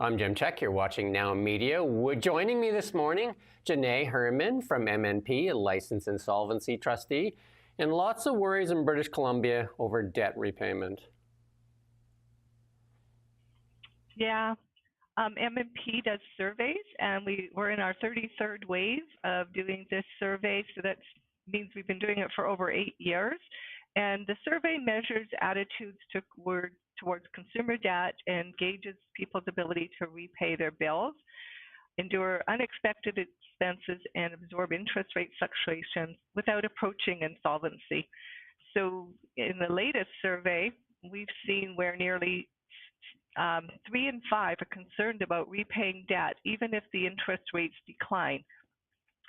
I'm Jim Check. You're watching Now Media. Joining me this morning, Jeane Herman from MNP, a licensed insolvency trustee, and lots of worries in British Columbia over debt repayment. Yeah, MNP does surveys, and we're in our 33rd wave of doing this survey, so that means we've been doing it for over 8 years. And the survey measures attitudes towards consumer debt and gauges people's ability to repay their bills, endure unexpected expenses, and absorb interest rate fluctuations without approaching insolvency. So in the latest survey, we've seen where nearly 3 in 5 are concerned about repaying debt, even if the interest rates decline.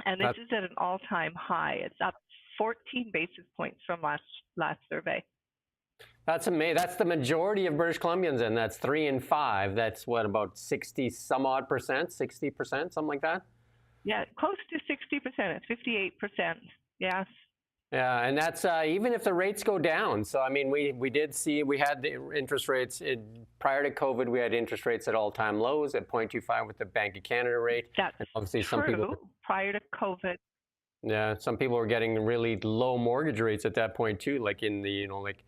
And this is at an all-time high. It's up 14 basis points from last survey. That's amazing. That's the majority of British Columbians, and that's 3 in 5. That's what, about 60 some odd percent, 60%, something like that? Yeah, close to 60%. It's 58%. Yes. Yeah, and that's even if the rates go down. So, I mean, we did see, we had the interest rates, prior to COVID, we had interest rates at all-time lows at 0.25 with the Bank of Canada rate. That's and obviously true. Some people, prior to COVID. Yeah, some people were getting really low mortgage rates at that point too, like in the, like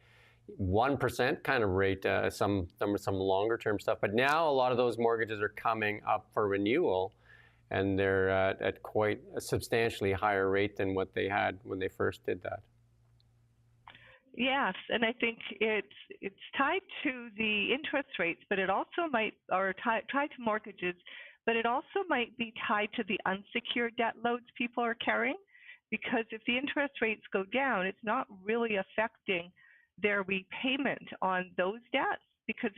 1% kind of rate, some longer term stuff. But now a lot of those mortgages are coming up for renewal, and they're at quite a substantially higher rate than what they had when they first did that. Yes, and I think it's tied to the interest rates, but it also might, or tied to mortgages, but it also might be tied to the unsecured debt loads people are carrying, because if the interest rates go down, it's not really affecting their repayment on those debts, because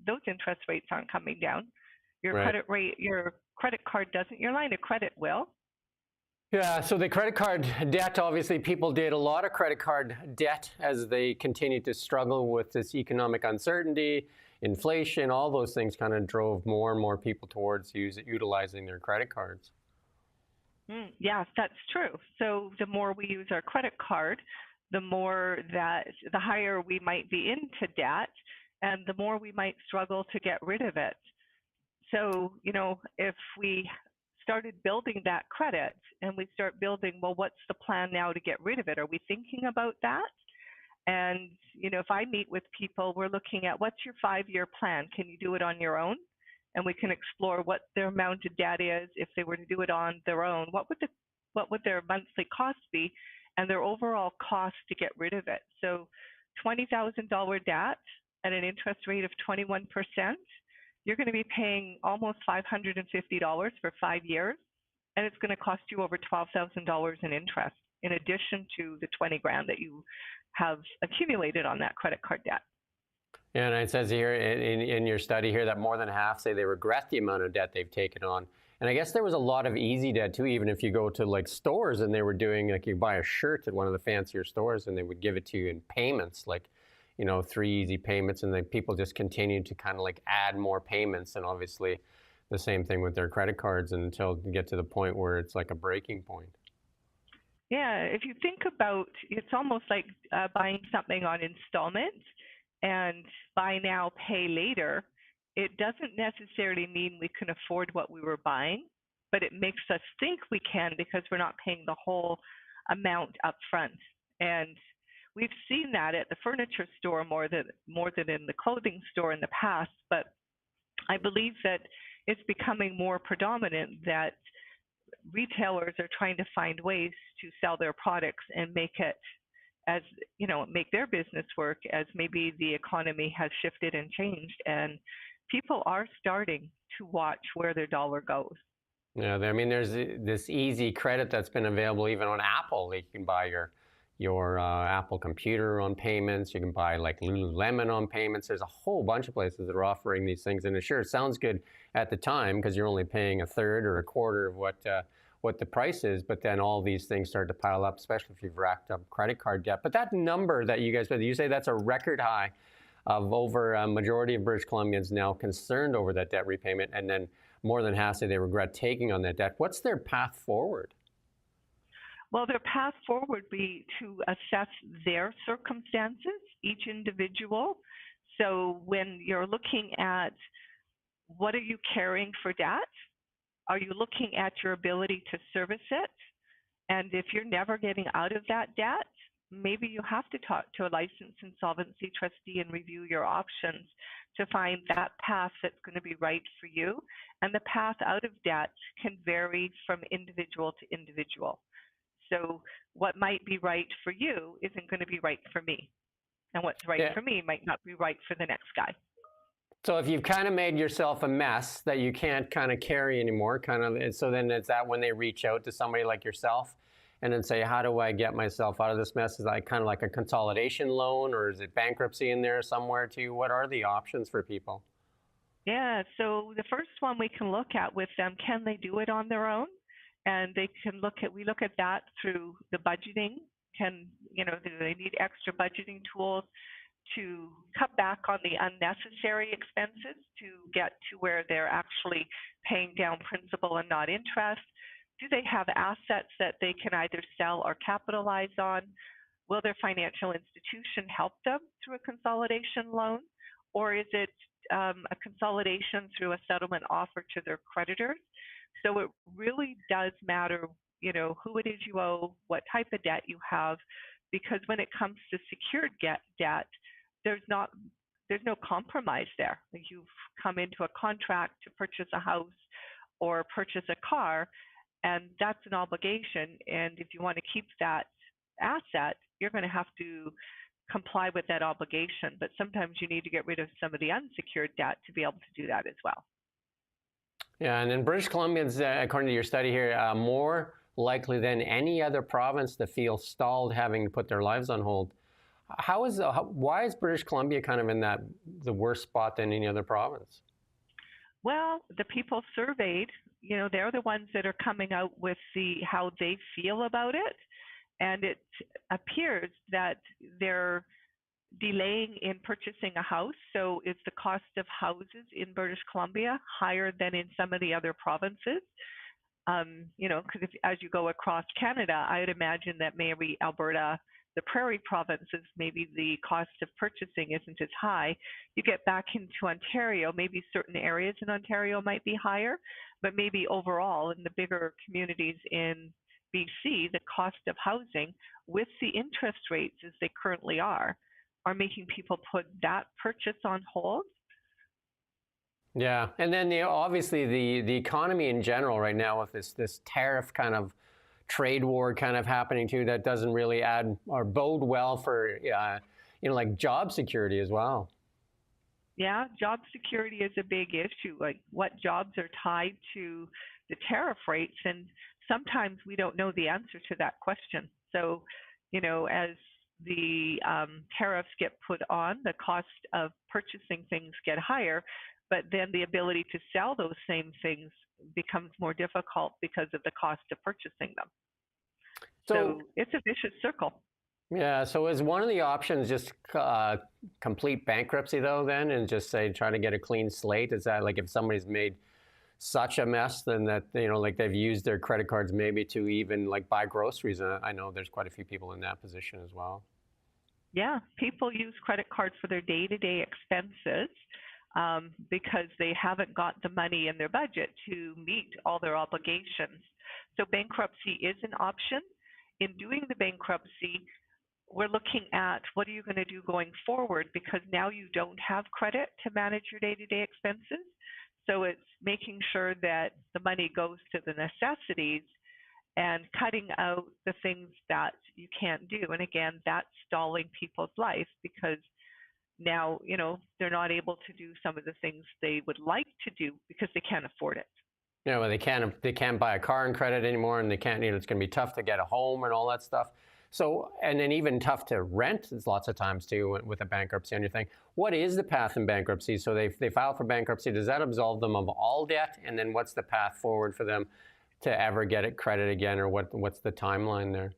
those interest rates aren't coming down. Your credit card doesn't, your line of credit will. Yeah, so the credit card debt, obviously people did a lot of credit card debt as they continued to struggle with this economic uncertainty, inflation, all those things kind of drove more and more people towards utilizing their credit cards. Yes, that's true. So the more we use our credit card, the higher we might be into debt, and the more we might struggle to get rid of it. So, if we started building that credit and we start building, well, what's the plan now to get rid of it? Are we thinking about that? And, if I meet with people, we're looking at, what's your 5-year plan? Can you do it on your own? And we can explore what their amount of debt is. If they were to do it on their own, what would their monthly cost be, and their overall cost to get rid of it? So $20,000 debt at an interest rate of 21%, you're going to be paying almost $550 for 5 years, and it's going to cost you over $12,000 in interest, in addition to the $20,000 that you have accumulated on that credit card debt. Yeah, and it says here in your study here that more than half say they regret the amount of debt they've taken on. And I guess there was a lot of easy debt too, even if you go to like stores and they were doing, like, you buy a shirt at one of the fancier stores and they would give it to you in payments, like, 3 easy payments, and then people just continue to kind of like add more payments. And obviously the same thing with their credit cards until you get to the point where it's like a breaking point. Yeah, if you think about, it's almost like buying something on installments and buy now, pay later. It doesn't necessarily mean we can afford what we were buying, but it makes us think we can, because we're not paying the whole amount up front. And we've seen that at the furniture store more than in the clothing store in the past, but I believe that it's becoming more predominant that retailers are trying to find ways to sell their products and make it as, make their business work, as maybe the economy has shifted and changed, and people are starting to watch where their dollar goes. Yeah, I mean, there's this easy credit that's been available even on Apple. Like, you can buy your Apple computer on payments. You can buy like Lululemon on payments. There's a whole bunch of places that are offering these things, and it sure sounds good at the time because you're only paying a third or a quarter of what the price is. But then all these things start to pile up, especially if you've racked up credit card debt. But that number that you say that's a record high of over a majority of British Columbians now concerned over that debt repayment, and then more than half say they regret taking on that debt. What's their path forward? Well, their path forward would be to assess their circumstances, each individual. So when you're looking at What are you carrying for debt? Are you looking at your ability to service it? And if you're never getting out of that debt, maybe you have to talk to a licensed insolvency trustee and review your options to find that path that's going to be right for you. And the path out of debt can vary from individual to individual. So what might be right for you isn't going to be right for me. And what's right Yeah. for me might not be right for the next guy. So if you've kind of made yourself a mess that you can't kind of carry anymore, so then is that when they reach out to somebody like yourself and then say, how do I get myself out of this mess? Is that kind of like a consolidation loan, or is it bankruptcy in there somewhere too? What are the options for people? Yeah, so the first one we can look at with them, can they do it on their own? And we look at that through the budgeting. Do they need extra budgeting tools to cut back on the unnecessary expenses to get to where they're actually paying down principal and not interest? Do they have assets that they can either sell or capitalize on? Will their financial institution help them through a consolidation loan? Or is it a consolidation through a settlement offer to their creditors? So it really does matter, who it is you owe, what type of debt you have, because when it comes to secured debt, there's no compromise there. You've come into a contract to purchase a house or purchase a car, and that's an obligation. And if you want to keep that asset, you're going to have to comply with that obligation. But sometimes you need to get rid of some of the unsecured debt to be able to do that as well. Yeah, and in British Columbia, according to your study here, more likely than any other province to feel stalled, having to put their lives on hold. Why is British Columbia kind of in the worst spot than any other province? Well, the people surveyed, they're the ones that are coming out with how they feel about it. And it appears that they're delaying in purchasing a house. So is the cost of houses in British Columbia higher than in some of the other provinces? Because as you go across Canada, I would imagine that maybe Alberta, the prairie provinces, maybe the cost of purchasing isn't as high. You get back into Ontario, maybe certain areas in Ontario might be higher, but maybe overall in the bigger communities in BC, the cost of housing with the interest rates as they currently are making people put that purchase on hold. Yeah, and then obviously the economy in general right now with this tariff kind of trade war kind of happening too, that doesn't really add or bode well for like job security as well. Yeah, job security is a big issue. Like what jobs are tied to the tariff rates, and sometimes we don't know the answer to that question. So, as the tariffs get put on, the cost of purchasing things get higher, but then the ability to sell those same things becomes more difficult because of the cost of purchasing them. So it's a vicious circle. Yeah, so is one of the options just complete bankruptcy though then, and just say try to get a clean slate? Is that like if somebody's made such a mess then that, like they've used their credit cards maybe to even like buy groceries? I know there's quite a few people in that position as well. Yeah, people use credit cards for their day-to-day expenses because they haven't got the money in their budget to meet all their obligations. So bankruptcy is an option. In doing the bankruptcy, we're looking at what are you going to do going forward, because now you don't have credit to manage your day-to-day expenses. So it's making sure that the money goes to the necessities and cutting out the things that you can't do. And again, that's stalling people's life because now, they're not able to do some of the things they would like to do because they can't afford it. Yeah, well, they can't buy a car on credit anymore, and they can't, it's going to be tough to get a home and all that stuff. So, and then even tough to rent lots of times too with a bankruptcy on your thing. What is the path in bankruptcy? So they file for bankruptcy. Does that absolve them of all debt? And then what's the path forward for them to ever get it credit again, or what's the timeline there?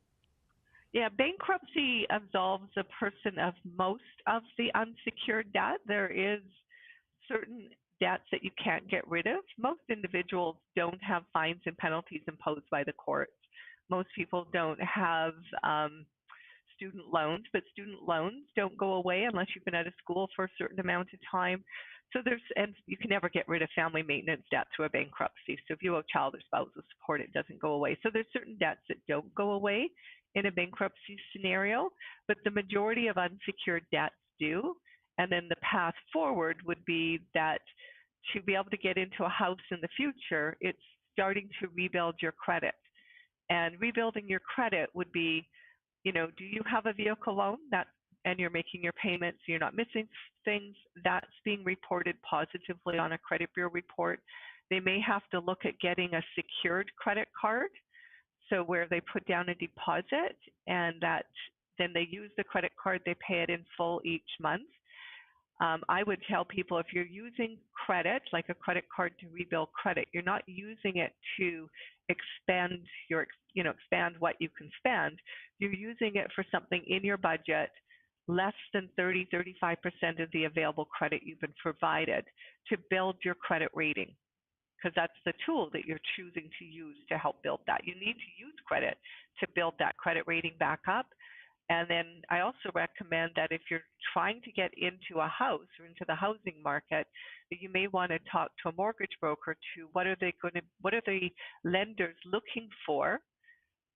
Yeah, bankruptcy absolves a person of most of the unsecured debt. There is certain debts that you can't get rid of. Most individuals don't have fines and penalties imposed by the courts. Most people don't have student loans, but student loans don't go away unless you've been out of school for a certain amount of time. So and you can never get rid of family maintenance debt through a bankruptcy. So if you owe child or spousal support, it doesn't go away. So there's certain debts that don't go away in a bankruptcy scenario, but the majority of unsecured debts do. And then the path forward would be that to be able to get into a house in the future, it's starting to rebuild your credit. And rebuilding your credit would be, do you have a vehicle loan and you're making your payments, you're not missing things, that's being reported positively on a credit bureau report. They may have to look at getting a secured credit card, so where they put down a deposit and that then they use the credit card, they pay it in full each month. I would tell people if you're using credit, like a credit card to rebuild credit, you're not using it to expand expand what you can spend. You're using it for something in your budget less than 35% of the available credit you've been provided to build your credit rating, because that's the tool that you're choosing to use to help build that. You need to use credit to build that credit rating back up. And then I also recommend that if you're trying to get into a house or into the housing market, that you may want to talk to a mortgage broker to what are the lenders looking for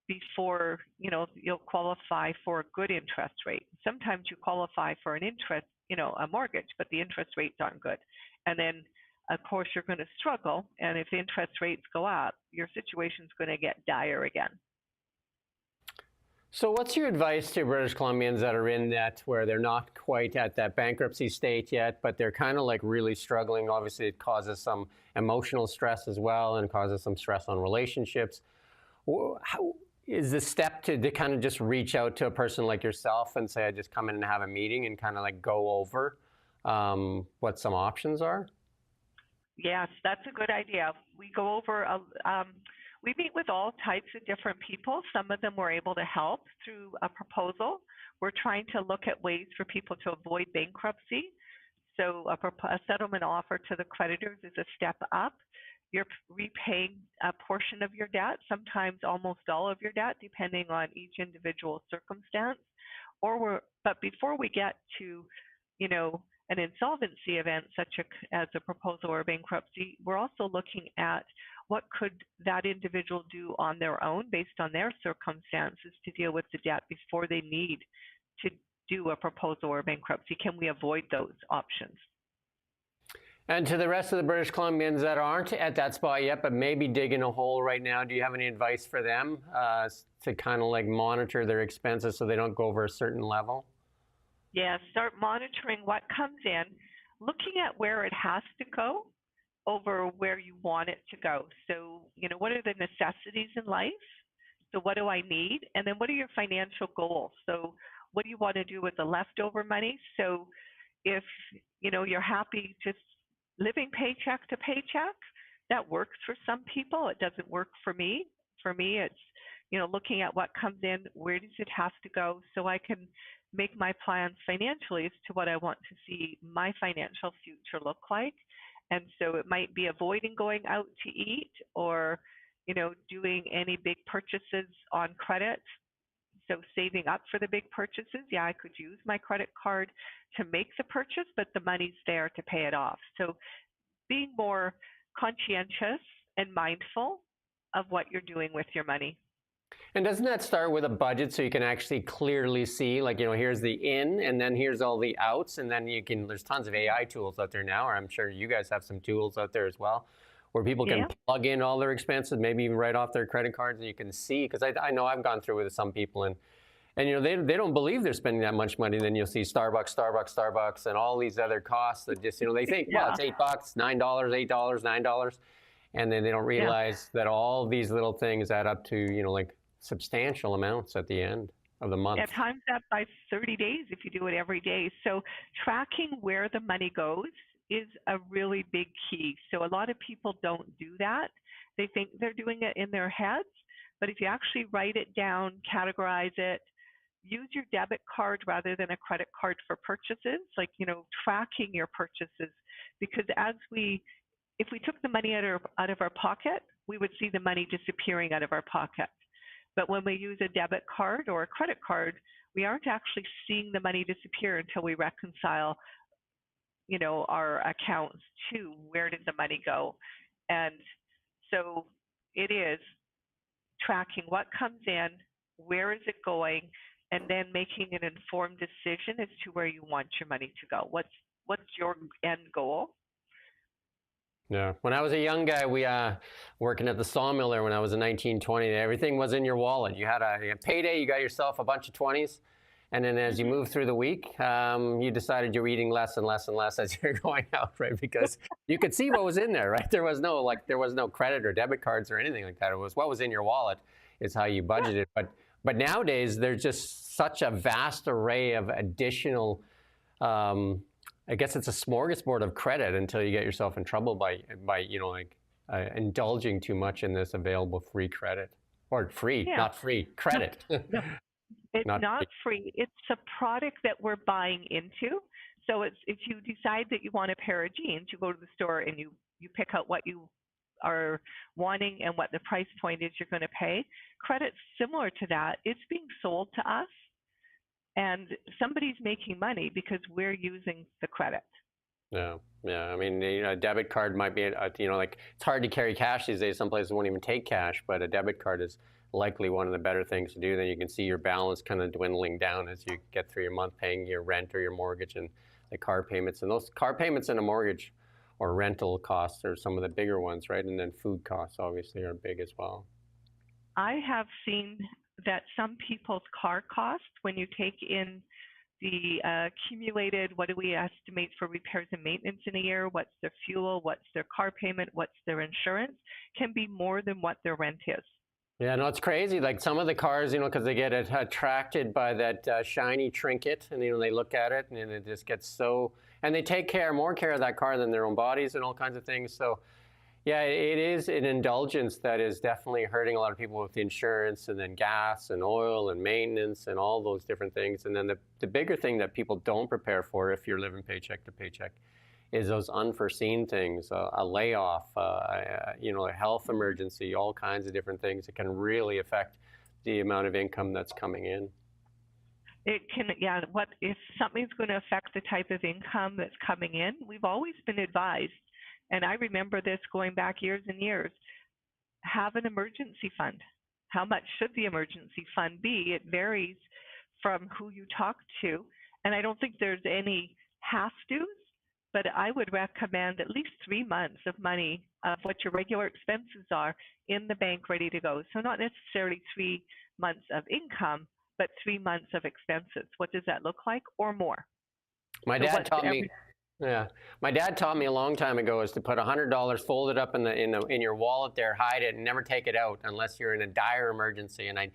before you'll qualify for a good interest rate. Sometimes you qualify for an interest, a mortgage, but the interest rates aren't good. And then of course you're going to struggle, and if interest rates go up, your situation's going to get dire again. So what's your advice to British Columbians that are in that where they're not quite at that bankruptcy state yet, but they're kind of like really struggling? Obviously, it causes some emotional stress as well and causes some stress on relationships. How is the step to kind of just reach out to a person like yourself and say, I just come in and have a meeting and kind of like go over what some options are? Yes, that's a good idea. We go over we meet with all types of different people. Some of them we're able to help through a proposal. We're trying to look at ways for people to avoid bankruptcy. So a settlement offer to the creditors is a step up. You're repaying a portion of your debt, sometimes almost all of your debt, depending on each individual circumstance. But before we get to, an insolvency event such as a proposal or bankruptcy, we're also looking at what could that individual do on their own based on their circumstances to deal with the debt before they need to do a proposal or bankruptcy. Can we avoid those options? And to the rest of the British Columbians that aren't at that spot yet, but maybe digging a hole right now, do you have any advice for them to kind of like monitor their expenses so they don't go over a certain level? Yeah, start monitoring what comes in, looking at where it has to go over where you want it to go. So, what are the necessities in life? So what do I need? And then what are your financial goals? So what do you want to do with the leftover money? So if, you're happy just living paycheck to paycheck, that works for some people. It doesn't work for me. For me, it's, looking at what comes in, where does it have to go, so I can make my plans financially as to what I want to see my financial future look like. And so it might be avoiding going out to eat or, doing any big purchases on credit. So saving up for the big purchases. Yeah, I could use my credit card to make the purchase, but the money's there to pay it off. So being more conscientious and mindful of what you're doing with your money. And doesn't that start with a budget so you can actually clearly see, like, here's the in and then here's all the outs, and then there's tons of AI tools out there now, or I'm sure you guys have some tools out there as well, where people can plug in all their expenses, maybe even write off their credit cards, and you can see, because I know I've gone through with some people, and they don't believe they're spending that much money. Then you'll see Starbucks, and all these other costs that just, they think, well, it's $8, $9, $8, $9. And then they don't realize that all these little things add up to, like substantial amounts at the end of the month. At times that by 30 days if you do it every day. So tracking where the money goes is a really big key. So a lot of people don't do that. They think they're doing it in their heads, but if you actually write it down, categorize it, use your debit card rather than a credit card for purchases, like, tracking your purchases, because if we took the money out of our pocket, we would see the money disappearing out of our pocket. But when we use a debit card or a credit card, we aren't actually seeing the money disappear until we reconcile our accounts too. Where did the money go? And so it is tracking what comes in, where is it going, and then making an informed decision as to where you want your money to go. What's your end goal? Yeah. When I was a young guy, we working at the sawmill there when I was in 1920, everything was in your wallet. You had a payday, you got yourself a bunch of 20s. And then as you move through the week, you decided you're eating less and less and less as you're going out, right? Because you could see what was in there, right? There was no credit or debit cards or anything like that. It was what was in your wallet is how you budgeted. But nowadays, there's just such a vast array of additional, I guess it's a smorgasbord of credit until you get yourself in trouble by indulging too much in this available free credit. Or free, not free, credit. No. It's not free. It's a product that we're buying into. So it's if you decide that you want a pair of jeans, you go to the store and you pick out what you are wanting and what the price point is you're going to pay. Credit's similar to that. It's being sold to us, and somebody's making money because we're using the credit. Yeah. I mean, a debit card might be, it's hard to carry cash these days. Some places won't even take cash, but a debit card is likely one of the better things to do. Then you can see your balance kind of dwindling down as you get through your month paying your rent or your mortgage and the car payments. And those car payments and a mortgage or rental costs are some of the bigger ones, right? And then food costs obviously are big as well. I have seen that some people's car costs, when you take in the accumulated, what do we estimate for repairs and maintenance in a year, what's their fuel, what's their car payment, what's their insurance, can be more than what their rent is. Yeah, no, it's crazy. Like some of the cars, because they get attracted by that shiny trinket, and they look at it, and it just gets so. And they take more care of that car than their own bodies and all kinds of things. So, yeah, it is an indulgence that is definitely hurting a lot of people with the insurance, and then gas and oil and maintenance and all those different things. And then the bigger thing that people don't prepare for if you're living paycheck to paycheck is those unforeseen things, a layoff, a health emergency, all kinds of different things that can really affect the amount of income that's coming in. It can, yeah. What if something's going to affect the type of income that's coming in? We've always been advised, and I remember this going back years and years, have an emergency fund. How much should the emergency fund be? It varies from who you talk to, and I don't think there's any have-tos. But I would recommend at least 3 months of money of what your regular expenses are in the bank ready to go. So not necessarily 3 months of income, but 3 months of expenses. What does that look like, or more? My dad taught me a long time ago is to put $100 folded up in your wallet there, hide it, and never take it out unless you're in a dire emergency. And I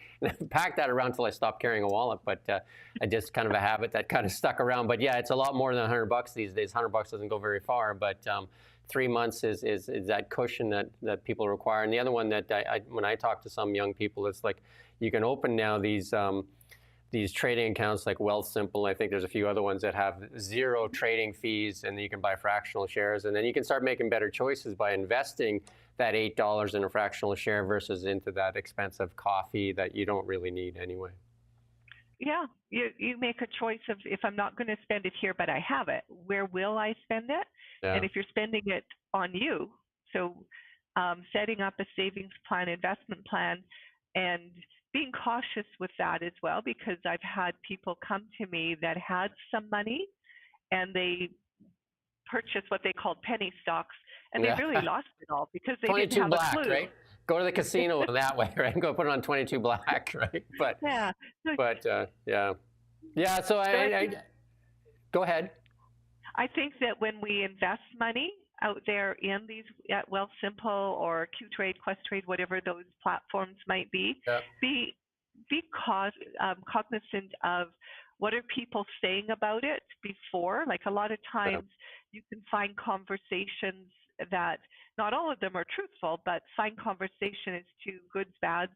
packed that around until I stopped carrying a wallet, but I just kind of a habit that kind of stuck around. But yeah, it's a lot more than $100 these days. $100 doesn't go very far, but 3 months is that cushion that people require. And the other one that when I talk to some young people, it's like you can open now these trading accounts like Wealthsimple. I think there's a few other ones that have zero trading fees, and you can buy fractional shares. And then you can start making better choices by investing that $8 in a fractional share versus into that expensive coffee that you don't really need anyway. Yeah, you make a choice of, if I'm not going to spend it here, but I have it, where will I spend it? Yeah. And if you're spending it on you, so setting up a savings plan, investment plan, and being cautious with that as well, because I've had people come to me that had some money and they purchased what they called penny stocks, and they really lost it all because they didn't have black, a clue. Right? Go to the casino that way, right? Go put it on 22 black, right? But yeah, yeah. So I go ahead. I think that when we invest money out there in these at Wealthsimple or Qtrade, Questrade, whatever those platforms might be, be cognizant of what are people saying about it before. Like a lot of times you can find conversations that not all of them are truthful, but find conversation as to goods, bads,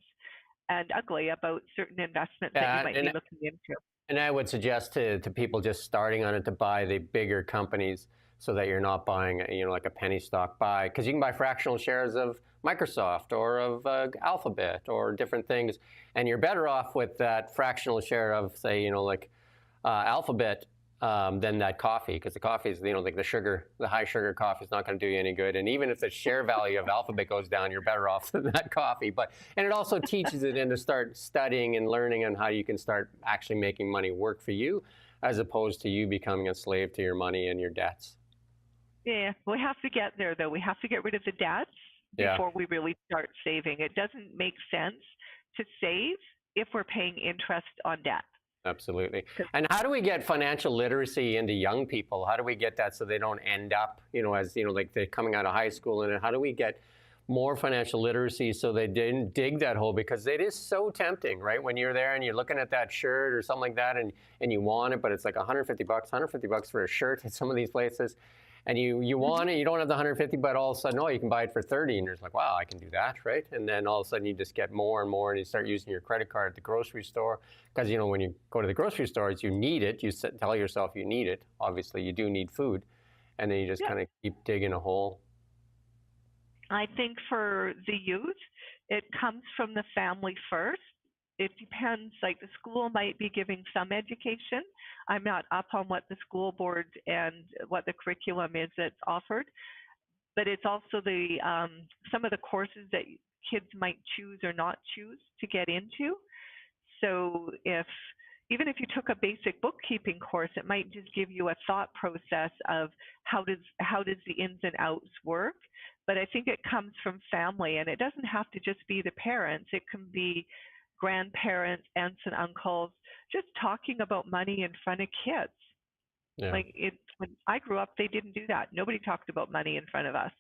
and ugly about certain investments that you might be looking into. And I would suggest to people just starting on it to buy the bigger companies, so that you're not buying, like a penny stock buy, because you can buy fractional shares of Microsoft or of Alphabet or different things, and you're better off with that fractional share of, say, Alphabet than that coffee, because the coffee is, like the high sugar coffee is not going to do you any good. And even if the share value of Alphabet goes down, you're better off than that coffee. And it also teaches it to start studying and learning on how you can start actually making money work for you, as opposed to you becoming a slave to your money and your debts. Yeah, we have to get there though. We have to get rid of the debts before we really start saving. It doesn't make sense to save if we're paying interest on debt. Absolutely. And how do we get financial literacy into young people? How do we get that so they don't end up, as, like they're coming out of high school? And how do we get more financial literacy so they didn't dig that hole? Because it is so tempting, right? When you're there and you're looking at that shirt or something like that, and you want it, but it's like $150 for a shirt at some of these places. And you want it, you don't have the 150, but all of a sudden, you can buy it for 30, and you're like, wow, I can do that, right? And then all of a sudden, you just get more and more, and you start using your credit card at the grocery store, because when you go to the grocery stores, you need it. You tell yourself you need it. Obviously, you do need food, and then you just kind of keep digging a hole. I think for the youth, it comes from the family first. It depends, like the school might be giving some education. I'm not up on what the school board and what the curriculum is that's offered, but it's also the some of the courses that kids might choose or not choose to get into. So even if you took a basic bookkeeping course, it might just give you a thought process of how does the ins and outs work. But I think it comes from family, and it doesn't have to just be the parents. It can be grandparents, aunts and uncles, just talking about money in front of kids. Yeah. When I grew up, they didn't do that. Nobody talked about money in front of us.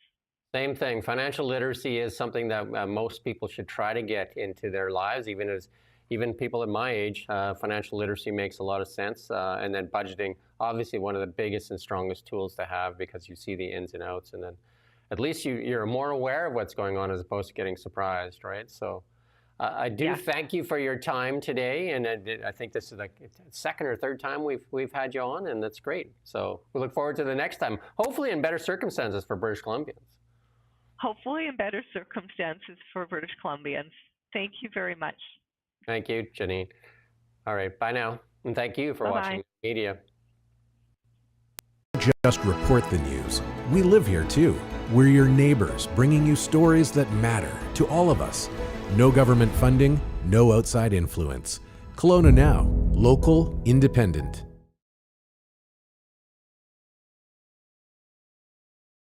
Same thing. Financial literacy is something that most people should try to get into their lives, even people at my age. Financial literacy makes a lot of sense. And then budgeting, obviously one of the biggest and strongest tools to have, because you see the ins and outs, and then at least you're more aware of what's going on as opposed to getting surprised, right? So I do thank you for your time today, and I think this is like the second or third time we've had you on, and that's great. So we look forward to the next time, hopefully in better circumstances for British Columbians. Hopefully in better circumstances for British Columbians. Thank you very much. Thank you, Jeanine. All right, bye now, and thank you for watching media. Just report the news. We live here too. We're your neighbors, bringing you stories that matter to all of us. No government funding, no outside influence. Kelowna Now, local, independent.